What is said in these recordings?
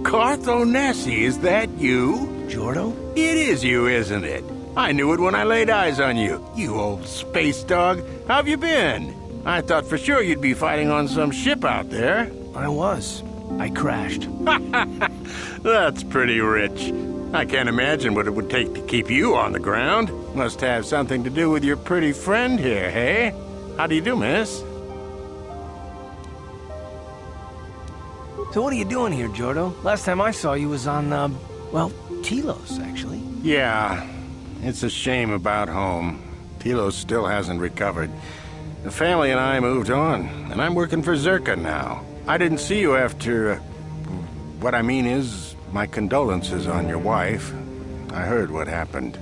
Karth Onesi, is that you? Jordo? It is you, isn't it? I knew it when I laid eyes on you. You old space dog. How have you been? I thought for sure you'd be fighting on some ship out there. I was. I crashed. That's pretty rich. I can't imagine what it would take to keep you on the ground. Must have something to do with your pretty friend here, hey? How do you do, miss? So what are you doing here, Jordo? Last time I saw you was on, well, Telos, actually. Yeah, it's a shame about home. Telos still hasn't recovered. The family and I moved on, and I'm working for Zerka now. I didn't see you after... what I mean is, my condolences on your wife. I heard what happened.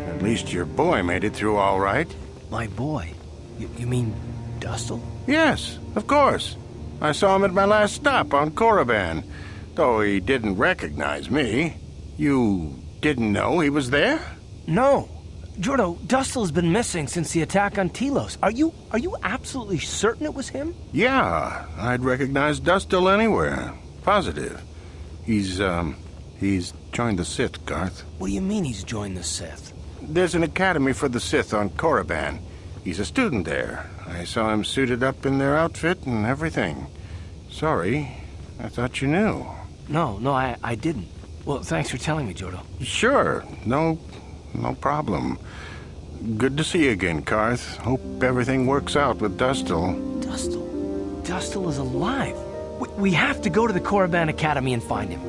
At least your boy made it through all right. My boy? You mean Dustle? Yes, of course. I saw him at my last stop on Korriban, though he didn't recognize me. You didn't know he was there? No. Jordo, Dustle's been missing since the attack on Telos. Are you absolutely certain it was him? Yeah, I'd recognize Dustle anywhere. Positive. He's joined the Sith, Garth. What do you mean he's joined the Sith? There's an academy for the Sith on Korriban. He's a student there. I saw him suited up in their outfit and everything. Sorry, I thought you knew. No, I didn't. Well, thanks for telling me, Jordo. Sure, no problem. Good to see you again, Karth. Hope everything works out with Dustle. Dustle is alive. We have to go to the Korriban Academy and find him.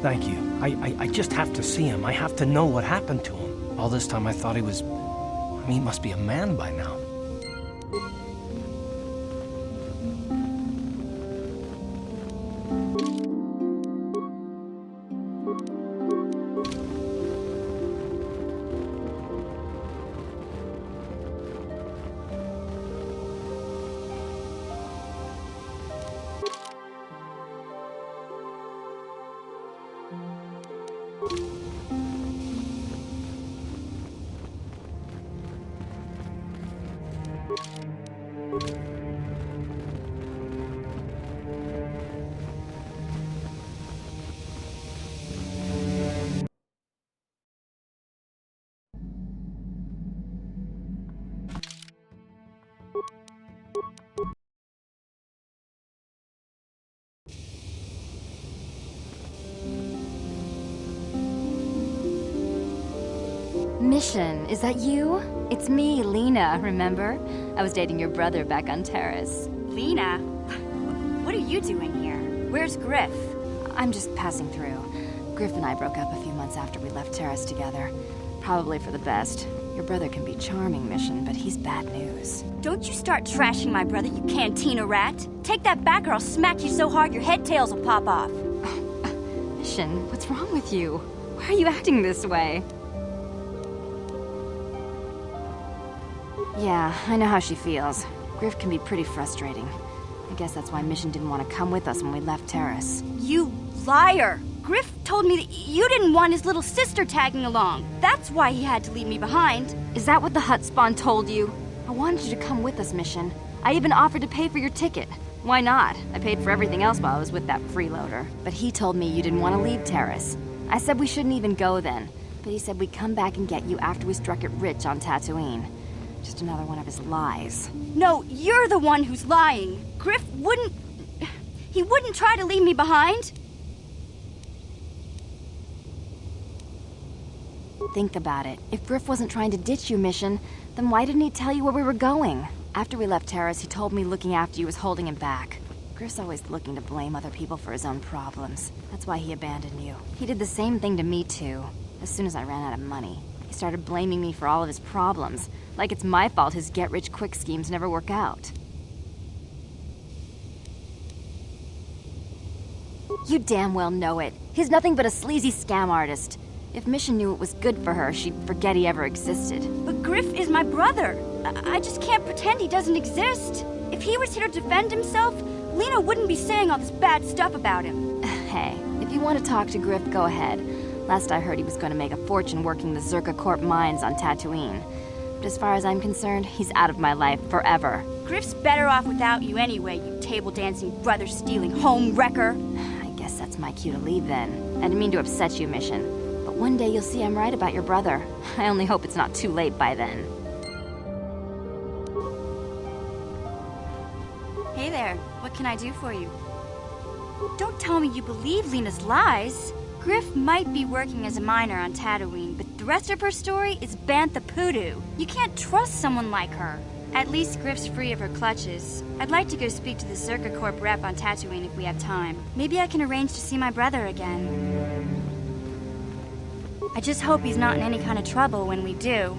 Thank you. I just have to see him. I have to know what happened to him. All this time I thought he was... I mean, he must be a man by now. Mission, is that you? It's me, Lena, remember? I was dating your brother back on Terrace. Lena? What are you doing here? Where's Griff? I'm just passing through. Griff and I broke up a few months after we left Terrace together. Probably for the best. Your brother can be charming, Mission, but he's bad news. Don't you start trashing my brother, you cantina rat! Take that back or I'll smack you so hard your head tails will pop off! Mission, what's wrong with you? Why are you acting this way? Yeah, I know how she feels. Griff can be pretty frustrating. I guess that's why Mission didn't want to come with us when we left Terrace. You liar! Griff told me that you didn't want his little sister tagging along. That's why he had to leave me behind. Is that what the Hutt Spawn told you? I wanted you to come with us, Mission. I even offered to pay for your ticket. Why not? I paid for everything else while I was with that freeloader. But he told me you didn't want to leave Terrace. I said we shouldn't even go then. But he said we'd come back and get you after we struck it rich on Tatooine. Just another one of his lies. No, you're the one who's lying. Griff wouldn't... He wouldn't try to leave me behind. Think about it. If Griff wasn't trying to ditch you, Mission, then why didn't he tell you where we were going? After we left Terrace, he told me looking after you was holding him back. Griff's always looking to blame other people for his own problems. That's why he abandoned you. He did the same thing to me, too. As soon as I ran out of money, he started blaming me for all of his problems. Like it's my fault his get-rich-quick schemes never work out. You damn well know it. He's nothing but a sleazy scam artist. If Mission knew it was good for her, she'd forget he ever existed. But Griff is my brother. I just can't pretend he doesn't exist. If he was here to defend himself, Lena wouldn't be saying all this bad stuff about him. Hey, if you want to talk to Griff, go ahead. Last I heard, he was going to make a fortune working the Zerka Corp mines on Tatooine. But as far as I'm concerned, he's out of my life forever. Griff's better off without you anyway, you table-dancing, brother-stealing home wrecker. I guess that's my cue to leave then. I didn't mean to upset you, Mission. But one day you'll see I'm right about your brother. I only hope it's not too late by then. Hey there, what can I do for you? Don't tell me you believe Lena's lies. Griff might be working as a miner on Tatooine, but the rest of her story is bantha poodoo. You can't trust someone like her. At least Griff's free of her clutches. I'd like to go speak to the Zerka Corp rep on Tatooine if we have time. Maybe I can arrange to see my brother again. I just hope he's not in any kind of trouble when we do.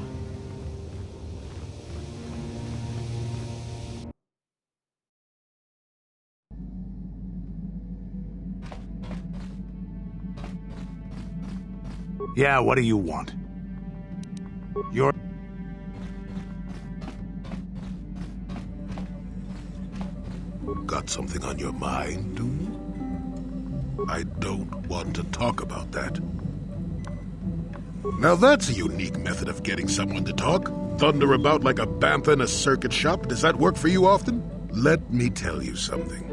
Yeah, what do you want? You're... Got something on your mind, do you? I don't want to talk about that. Now that's a unique method of getting someone to talk. Thunder about like a bantha in a circuit shop. Does that work for you often? Let me tell you something.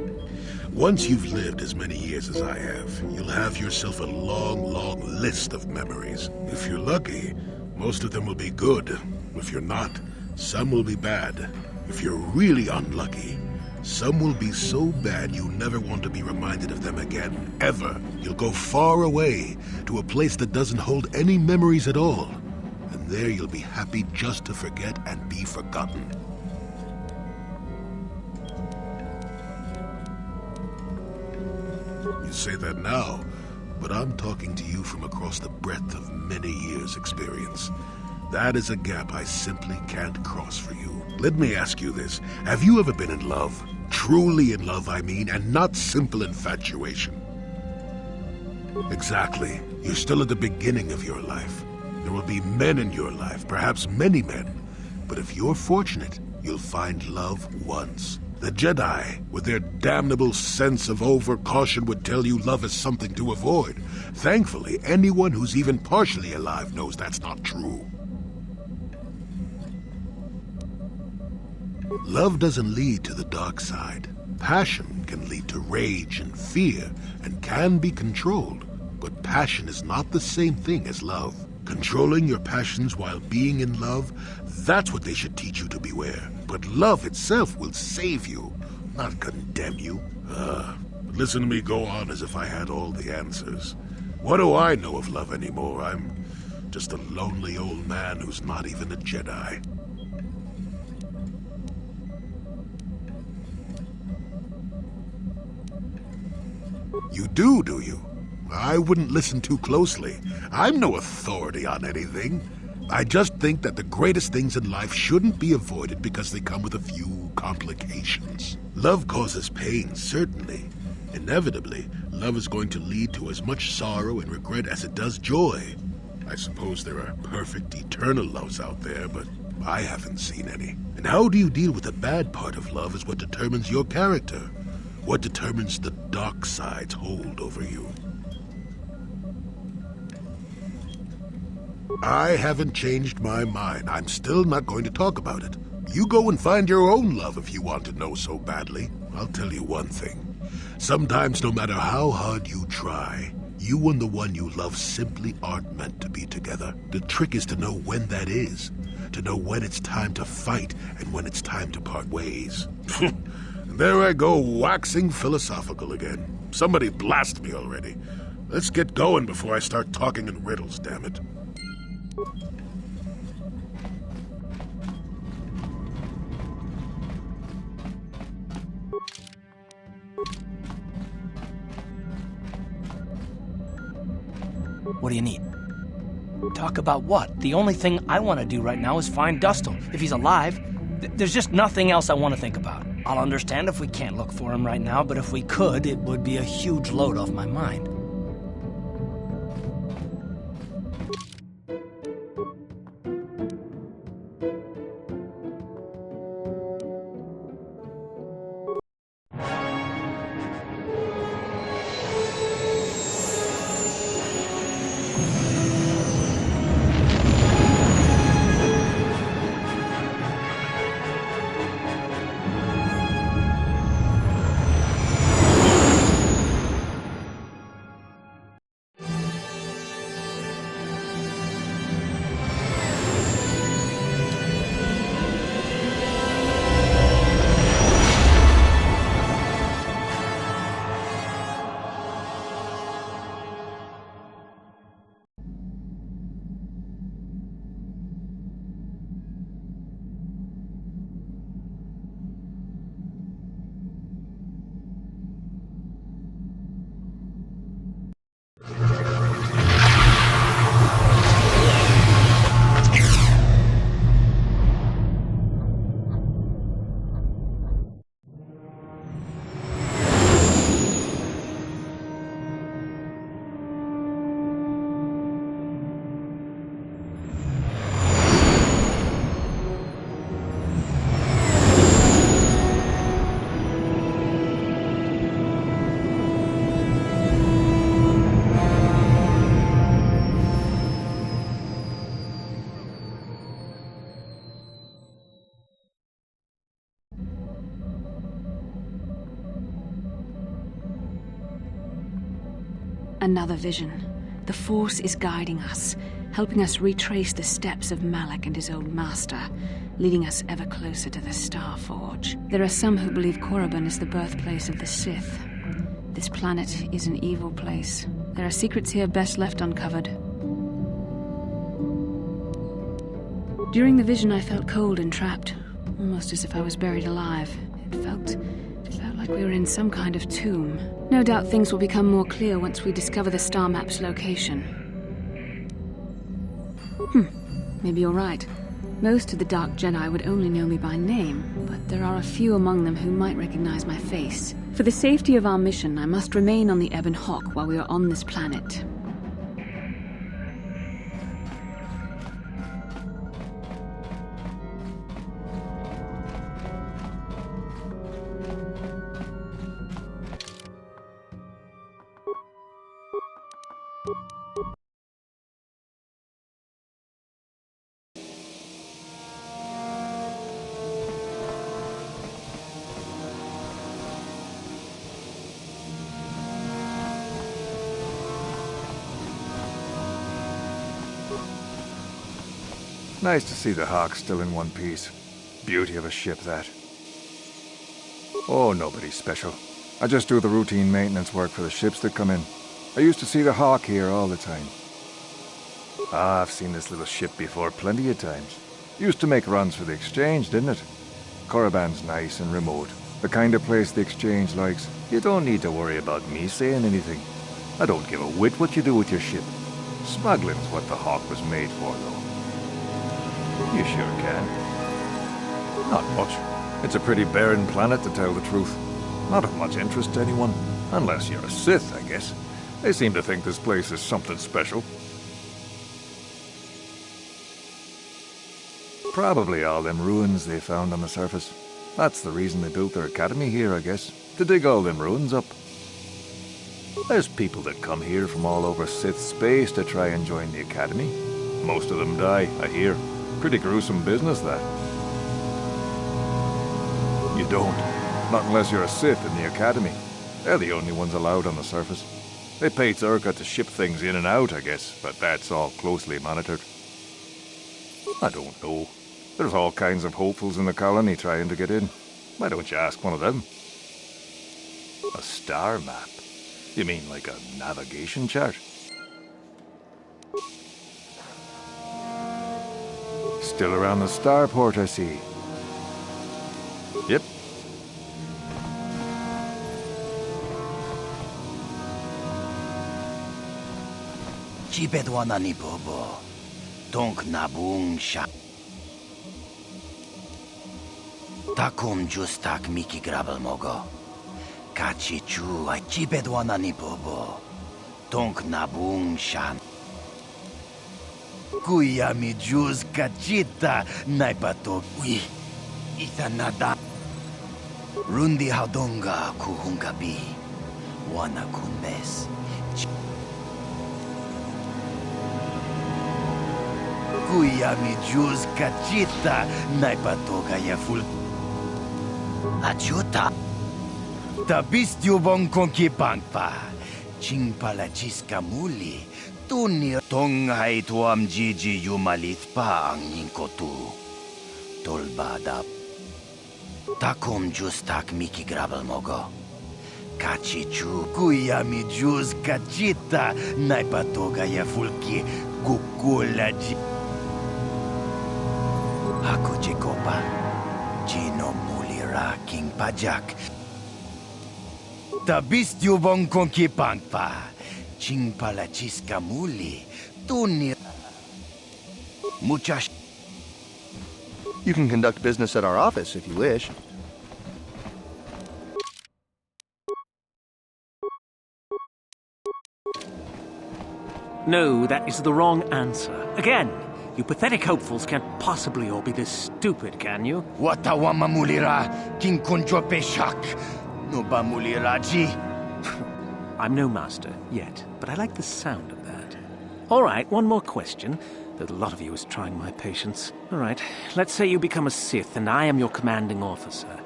Once you've lived as many years as I have, you'll have yourself a long, long list of memories. If you're lucky, most of them will be good. If you're not, some will be bad. If you're really unlucky, some will be so bad you never want to be reminded of them again, ever. You'll go far away to a place that doesn't hold any memories at all. And there you'll be happy just to forget and be forgotten. You say that now, but I'm talking to you from across the breadth of many years' experience. That is a gap I simply can't cross for you. Let me ask you this. Have you ever been in love? Truly in love, I mean, and not simple infatuation. Exactly. You're still at the beginning of your life. There will be men in your life, perhaps many men. But if you're fortunate, you'll find love once. The Jedi, with their damnable sense of over-caution, would tell you love is something to avoid. Thankfully, anyone who's even partially alive knows that's not true. Love doesn't lead to the dark side. Passion can lead to rage and fear, and can be controlled. But passion is not the same thing as love. Controlling your passions while being in love, that's what they should teach you to beware. But love itself will save you, not condemn you. Listen to me go on as if I had all the answers. What do I know of love anymore? I'm just a lonely old man who's not even a Jedi. You do you? I wouldn't listen too closely. I'm no authority on anything. I just think that the greatest things in life shouldn't be avoided because they come with a few complications. Love causes pain, certainly. Inevitably, love is going to lead to as much sorrow and regret as it does joy. I suppose there are perfect, eternal loves out there, but I haven't seen any. And how do you deal with the bad part of love is what determines your character. What determines the dark side's hold over you. I haven't changed my mind. I'm still not going to talk about it. You go and find your own love if you want to know so badly. I'll tell you one thing. Sometimes, no matter how hard you try, you and the one you love simply aren't meant to be together. The trick is to know when that is. To know when it's time to fight and when it's time to part ways. There I go, waxing philosophical again. Somebody blast me already. Let's get going before I start talking in riddles, damn it. What do you need? Talk about what? The only thing I want to do right now is find Dustle. If he's alive, there's just nothing else I want to think about. I'll understand if we can't look for him right now, but if we could, it would be a huge load off my mind. Another vision. The Force is guiding us, helping us retrace the steps of Malak and his old master, leading us ever closer to the Star Forge. There are some who believe Korriban is the birthplace of the Sith. This planet is an evil place. There are secrets here best left uncovered. During the vision, I felt cold and trapped, almost as if I was buried alive. It felt like we were in some kind of tomb. No doubt things will become more clear once we discover the star map's location. Maybe you're right. Most of the Dark Jedi would only know me by name, but there are a few among them who might recognize my face. For the safety of our mission, I must remain on the Ebon Hawk while we are on this planet. Nice to see the Hawk still in one piece. Beauty of a ship, that. Oh, nobody special. I just do the routine maintenance work for the ships that come in. I used to see the Hawk here all the time. Ah, I've seen this little ship before plenty of times. Used to make runs for the Exchange, didn't it? Korriban's nice and remote. The kind of place the Exchange likes. You don't need to worry about me saying anything. I don't give a whit what you do with your ship. Smuggling's what the Hawk was made for, though. You sure can. Not much. It's a pretty barren planet, to tell the truth. Not of much interest to anyone. Unless you're a Sith, I guess. They seem to think this place is something special. Probably all them ruins they found on the surface. That's the reason they built their academy here, I guess. To dig all them ruins up. There's people that come here from all over Sith space to try and join the academy. Most of them die, I hear. Pretty gruesome business, that. You don't. Not unless you're a Sith in the academy. They're the only ones allowed on the surface. They pay Zerka to ship things in and out, I guess, but that's all closely monitored. I don't know. There's all kinds of hopefuls in the colony trying to get in. Why don't you ask one of them? A star map? You mean like a navigation chart? Still around the starport, I see. Yep. Chipedwana ni bobo. Donk nabung sha. Takum justak miki grabel mogo. Kachi chu a chibedwana ni bobo. Tonk nabung shan. Kuya mi juz kachita naipato ui. Itanada. Rundi hadonga kuhungabi. Wana kumbes. Kuya mi juz kachita naipatoga ya ful. Achuta. Tabistyo bong konki pangpa. Chingpala chiska muli. Tuni tonghai tuam jiji yumalit pa ang yingkotu. Tolbada. Takum justak miki grabel mogo. Kachichu kuya mi juz kachita naipatoga ya fulki kukula ji. Ako Jacoba, Gino mulira king pajak. Tabistyo bong konki pangpa. Ching palachiska muli. Tuni. Muchas. You can conduct business at our office if you wish. No, that is the wrong answer. Again, you pathetic hopefuls can't possibly all be this stupid, can you? Watawama mulira king konjo peshak. No ba mulira ji. I'm no master, yet, but I like the sound of that. All right, one more question, though the lot of you is trying my patience. All right, let's say you become a Sith, and I am your commanding officer.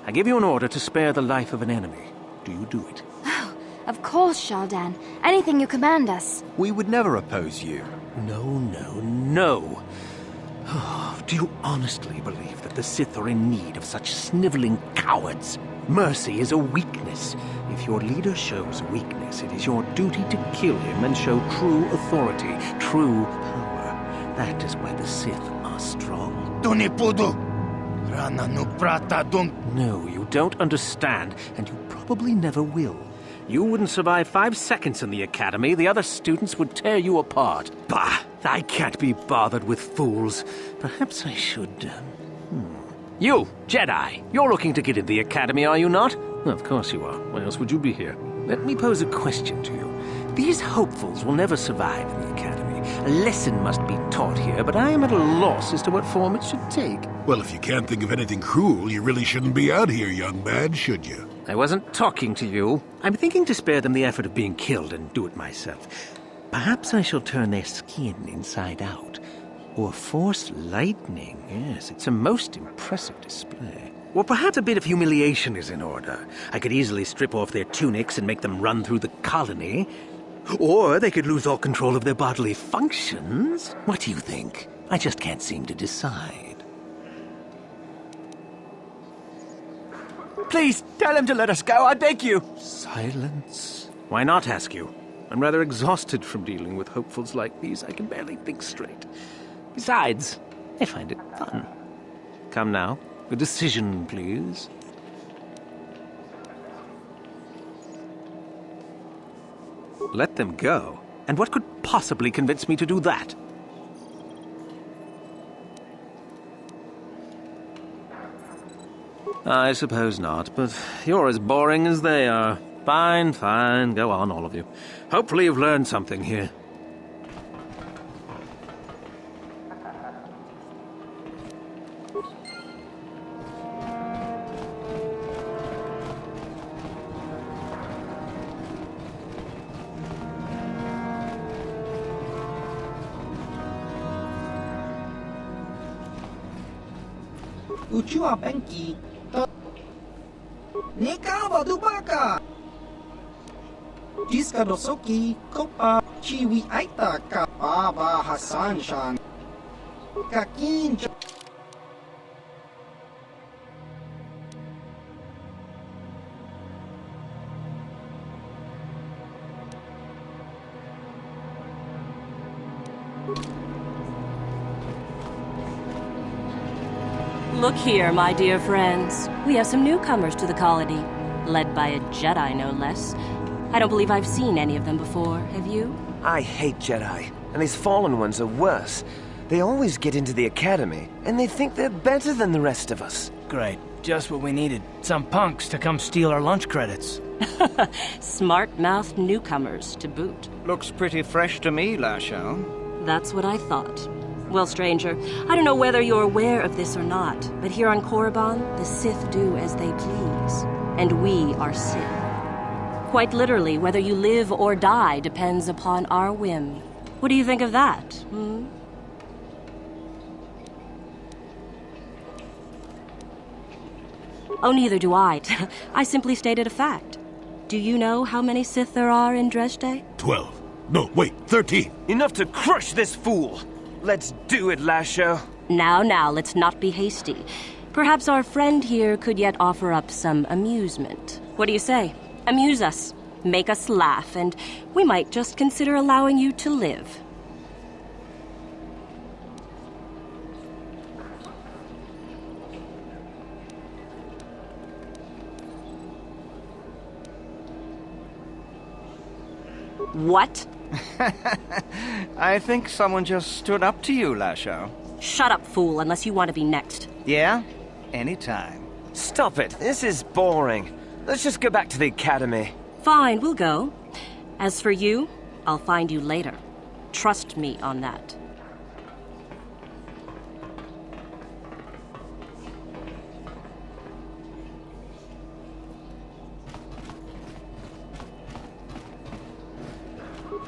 I give you an order to spare the life of an enemy. Do you do it? Oh, of course, Shaldan. Anything you command us. We would never oppose you. No, no, no. Do you honestly believe that the Sith are in need of such sniveling cowards? Mercy is a weakness. If your leader shows weakness, it is your duty to kill him and show true authority, true power. That is why the Sith are strong. Tunipudu. Rana no prata don. No, you don't understand, and you probably never will. You wouldn't survive 5 seconds in the academy. The other students would tear you apart. Bah! I can't be bothered with fools. Perhaps I should... You, Jedi! You're looking to get in the academy, are you not? Of course you are. Why else would you be here? Let me pose a question to you. These hopefuls will never survive in the academy. A lesson must be taught here, but I am at a loss as to what form it should take. Well, if you can't think of anything cruel, you really shouldn't be out here, young man, should you? I wasn't talking to you. I'm thinking to spare them the effort of being killed and do it myself. Perhaps I shall turn their skin inside out. Or force lightning. Yes, it's a most impressive display. Or perhaps a bit of humiliation is in order. I could easily strip off their tunics and make them run through the colony. Or they could lose all control of their bodily functions. What do you think? I just can't seem to decide. Please, tell him to let us go, I beg you. Silence. Why not, ask you? I'm rather exhausted from dealing with hopefuls like these. I can barely think straight. Besides, I find it fun. Come now, a decision, please. Let them go? And what could possibly convince me to do that? I suppose not, but you're as boring as they are. Fine, fine, go on, all of you. Hopefully you've learned something here. Uchua Benki. Nikawa Dubaka. Jiska Dosoki, Kopa, Chiwi Aita, Kapaba Hassan Shan. Kakin. Look here, my dear friends. We have some newcomers to the colony, led by a Jedi, no less. I don't believe I've seen any of them before, have you? I hate Jedi, and these fallen ones are worse. They always get into the academy, and they think they're better than the rest of us. Great. Just what we needed. Some punks to come steal our lunch credits. Smart-mouthed newcomers, to boot. Looks pretty fresh to me, Lashao. That's what I thought. Well, stranger, I don't know whether you're aware of this or not, but here on Korriban, the Sith do as they please. And we are Sith. Quite literally, whether you live or die depends upon our whim. What do you think of that, hmm? Oh, neither do I. I simply stated a fact. Do you know how many Sith there are in Dreshdae? 12. No, wait, 13. Enough to crush this fool! Let's do it, Lashao. Now, let's not be hasty. Perhaps our friend here could yet offer up some amusement. What do you say? Amuse us, make us laugh, and we might just consider allowing you to live. What? I think someone just stood up to you, Lashao. Shut up, fool, unless you want to be next. Yeah? Anytime. Stop it. This is boring. Let's just go back to the academy. Fine, we'll go. As for you, I'll find you later. Trust me on that.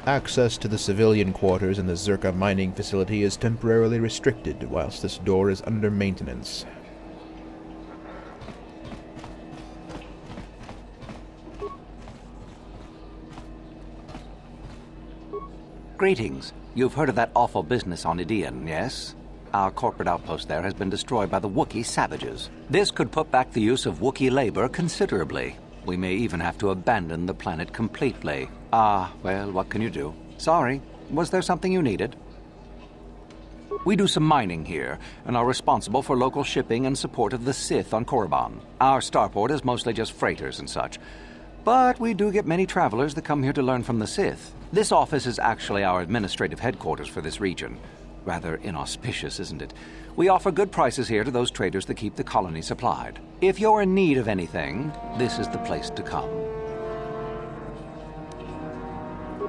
Access to the civilian quarters in the Zerka mining facility is temporarily restricted whilst this door is under maintenance. Greetings. You've heard of that awful business on Idian, yes? Our corporate outpost there has been destroyed by the Wookiee savages. This could put back the use of Wookiee labor considerably. We may even have to abandon the planet completely. Well, what can you do? Sorry. Was there something you needed? We do some mining here, and are responsible for local shipping and support of the Sith on Korriban. Our starport is mostly just freighters and such. But we do get many travelers that come here to learn from the Sith. This office is actually our administrative headquarters for this region. Rather inauspicious, isn't it? We offer good prices here to those traders that keep the colony supplied. If you're in need of anything, this is the place to come.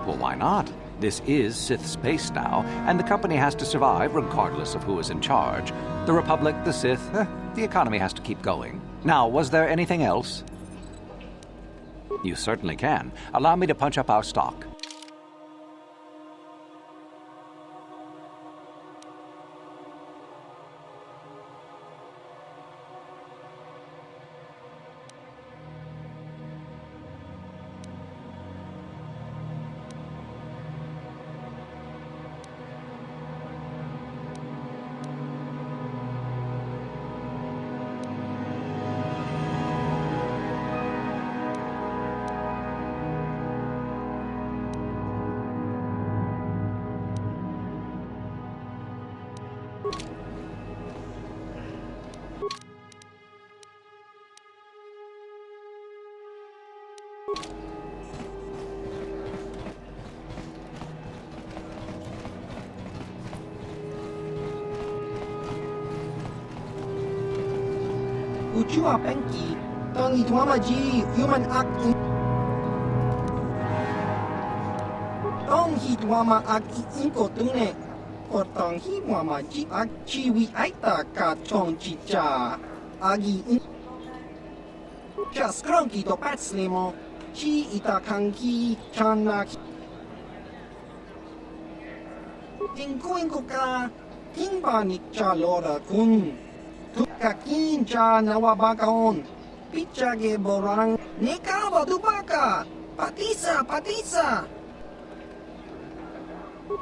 Well, why not? This is Sith space now, and the company has to survive regardless of who is in charge. The Republic, the Sith, the economy has to keep going. Now, was there anything else? You certainly can. Allow me to punch up our stock. Uchua Penki, Tongi Tuamaji, Human Act. Tong Hitwama Act Inko Tune, or Tong Hitwamaji Act Chiwi Aita Ka Chong Chicha, Agi. Just Cronky to Patslimo, Chi Itakanki, Chanak. Tinkuinkoka, Kimbani Chalora Kun. Tukakin cha nawabakaon. Pichage borang. Nekawa dubaka. Patisa.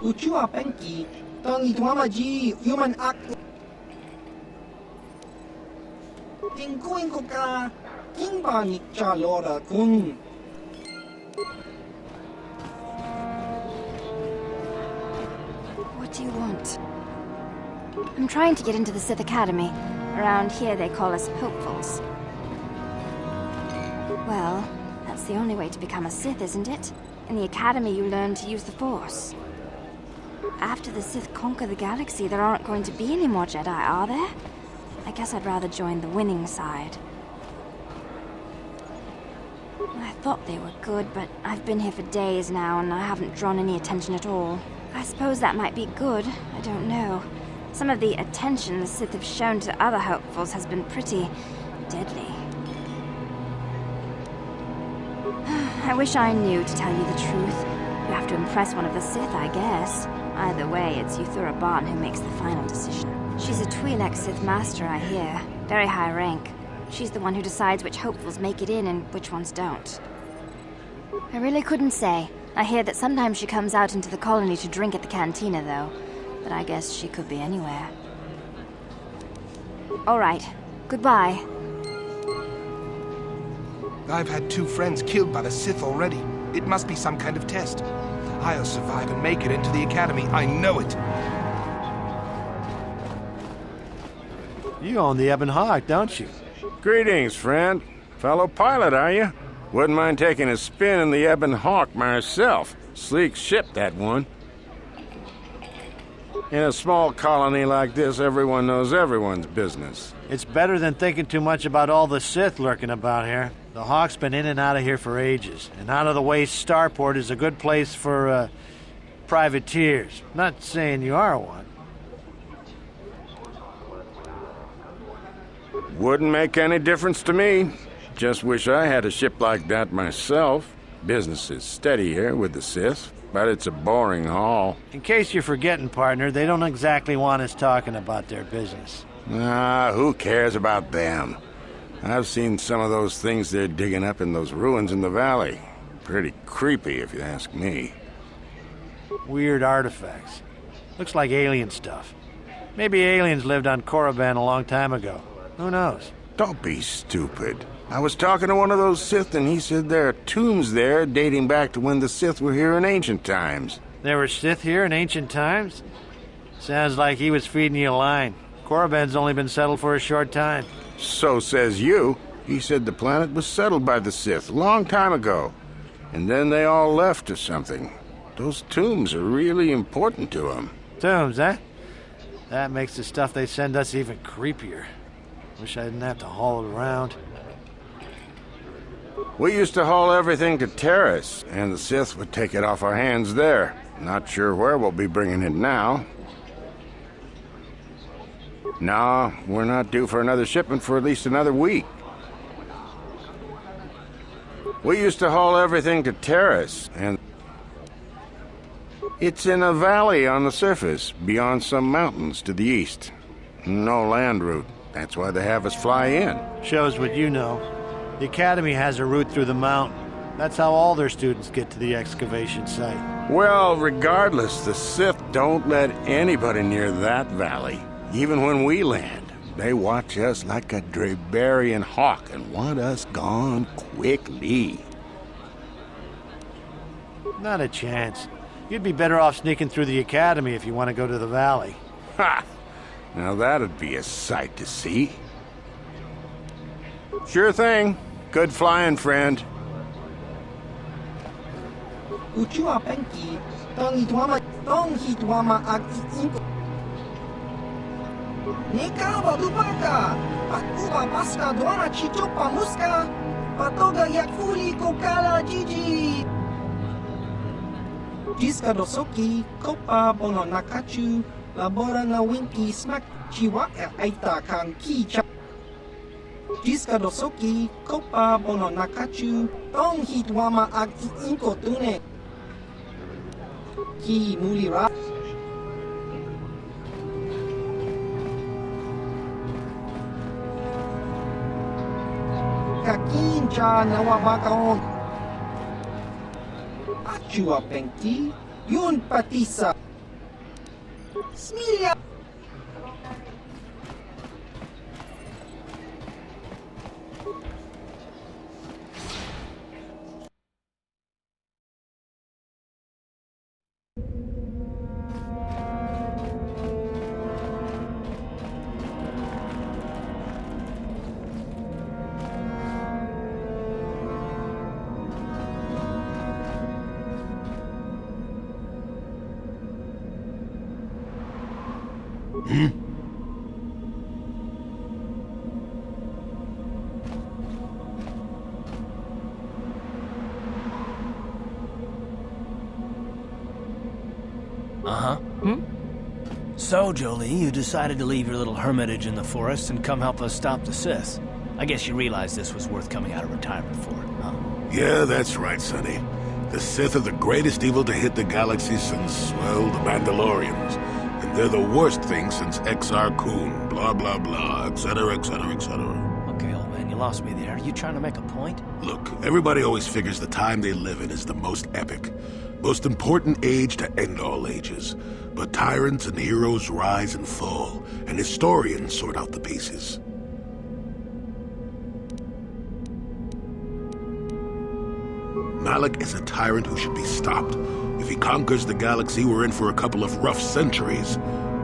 Uchua Penki. Tongi Tuamaji. Human Act. Tinkuin ko ka. Kimbani Chalora kun. What do you want? I'm trying to get into the Sith Academy. Around here they call us hopefuls. Well, that's the only way to become a Sith, isn't it? In the Academy you learn to use the Force. After the Sith conquer the galaxy, there aren't going to be any more Jedi, are there? I guess I'd rather join the winning side. I thought they were good, but I've been here for days now and I haven't drawn any attention at all. I suppose that might be good, I don't know. Some of the attention the Sith have shown to other hopefuls has been pretty deadly. I wish I knew, to tell you the truth. You have to impress one of the Sith, I guess. Either way, it's Korriban who makes the final decision. She's a Twi'lek Sith Master, I hear. Very high rank. She's the one who decides which hopefuls make it in and which ones don't. I really couldn't say. I hear that sometimes she comes out into the colony to drink at the cantina, though. But I guess she could be anywhere. All right. Goodbye. I've had 2 friends killed by the Sith already. It must be some kind of test. I'll survive and make it into the Academy. I know it. You own the Ebon Hawk, don't you? Greetings, friend. Fellow pilot, are you? Wouldn't mind taking a spin in the Ebon Hawk myself. Sleek ship, that one. In a small colony like this, everyone knows everyone's business. It's better than thinking too much about all the Sith lurking about here. The Hawk's been in and out of here for ages, and out-of-the-way starport is a good place for, privateers. Not saying you are one. Wouldn't make any difference to me. Just wish I had a ship like that myself. Business is steady here with the Sith, but it's a boring haul. In case you're forgetting, partner, they don't exactly want us talking about their business. Ah, who cares about them? I've seen some of those things they're digging up in those ruins in the valley. Pretty creepy, if you ask me. Weird artifacts. Looks like alien stuff. Maybe aliens lived on Korriban a long time ago. Who knows? Don't be stupid. I was talking to one of those Sith and he said there are tombs there dating back to when the Sith were here in ancient times. There were Sith here in ancient times? Sounds like he was feeding you a line. Korriban's only been settled for a short time. So says you. He said the planet was settled by the Sith a long time ago. And then they all left or something. Those tombs are really important to them. Tombs, eh? That makes the stuff they send us even creepier. Wish I didn't have to haul it around. We used to haul everything to Terrace, and the Sith would take it off our hands there. Not sure where we'll be bringing it now. No, we're not due for another shipment for at least another week. We used to haul everything to Terrace, and it's in a valley on the surface, beyond some mountains to the east. No land route. That's why they have us fly in. Shows what you know. The Academy has a route through the mountain. That's how all their students get to the excavation site. Well, regardless, the Sith don't let anybody near that valley. Even when we land, they watch us like a Dreshdae hawk and want us gone quickly. Not a chance. You'd be better off sneaking through the Academy if you want to go to the valley. Ha! Now that'd be a sight to see. Sure thing. Good flying, friend. Uchua penki, tong hitwama ag iinko. Nikawa dupaka, patuba paska duana chichopa muska, patoga yakfuli kokala jiji. Jiska dosoki, kopa bono nakachu, labora na winki smak chiwa aita kang kicha. Jiska dosoki, kopa bono nakachu, tong hitwama ag iinko tune. Ki mulira. Kakincha nawabakaon. Achua penki, yun patisa. Smilia. Uh-huh. So, Jolie, you decided to leave your little hermitage in the forest and come help us stop the Sith. I guess you realized this was worth coming out of retirement for, huh? Yeah, that's right, Sonny. The Sith are the greatest evil to hit the galaxy since, well, the Mandalorians. And they're the worst thing since Exar Kun, blah, blah, blah, etc., etc., etc. Okay, old man, you lost me there. You trying to make a point? Look, everybody always figures the time they live in is the most epic, most important age to end all ages. But tyrants and heroes rise and fall, and historians sort out the pieces. Malak is a tyrant who should be stopped. If he conquers the galaxy, we're in for a couple of rough centuries.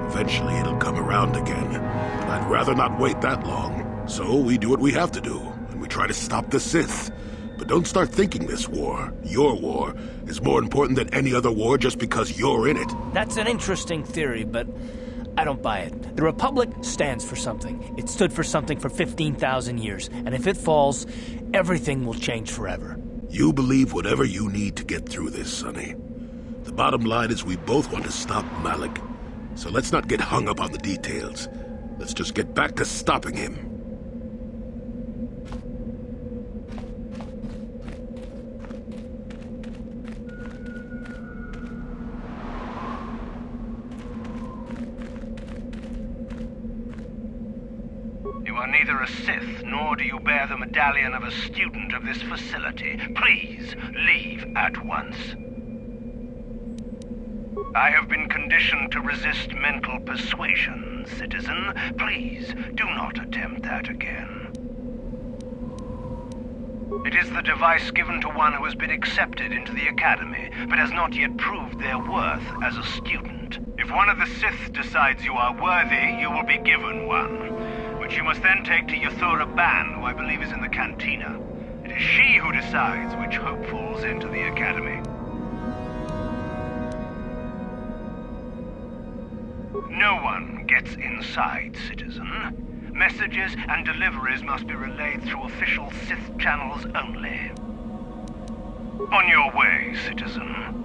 Eventually it'll come around again. But I'd rather not wait that long. So we do what we have to do, and we try to stop the Sith. But don't start thinking this war, your war, is more important than any other war just because you're in it. That's an interesting theory, but I don't buy it. The Republic stands for something. It stood for something for 15,000 years, and if it falls, everything will change forever. You believe whatever you need to get through this, Sonny. The bottom line is we both want to stop Malak. So let's not get hung up on the details. Let's just get back to stopping him. You are neither a Sith, nor do you bear the medallion of a student of this facility. Please, leave at once. I have been conditioned to resist mental persuasion, citizen. Please, do not attempt that again. It is the device given to one who has been accepted into the Academy, but has not yet proved their worth as a student. If one of the Sith decides you are worthy, you will be given one, which you must then take to Yathura Ban, who I believe is in the cantina. It is she who decides which hopefuls enter the Academy. No one gets inside, citizen. Messages and deliveries must be relayed through official Sith channels only. On your way, citizen.